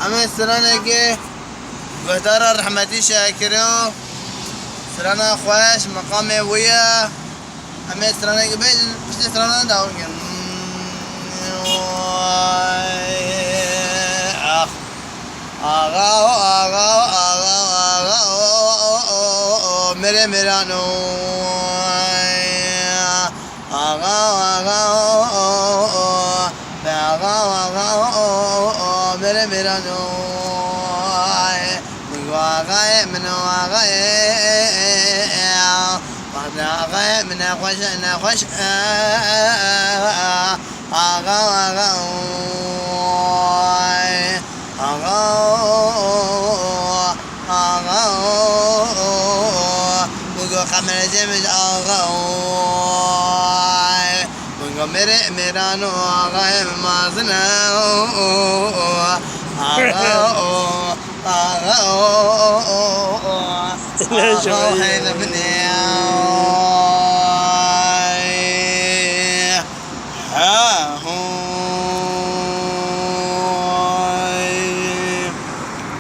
أما سرانة كي بهدار رحمتي شاكرو سرانة خوش مقامي ويا أما سرانة كي بس سرانة داوين آغا میره میرانو میره میرانو میگو آغای منو آغای وقت آغای من خوش نخوش آغا آغا آغا میگو خمر جمج آغا میگو میره میرانو آغای مازنه آغا آغا آغا حين من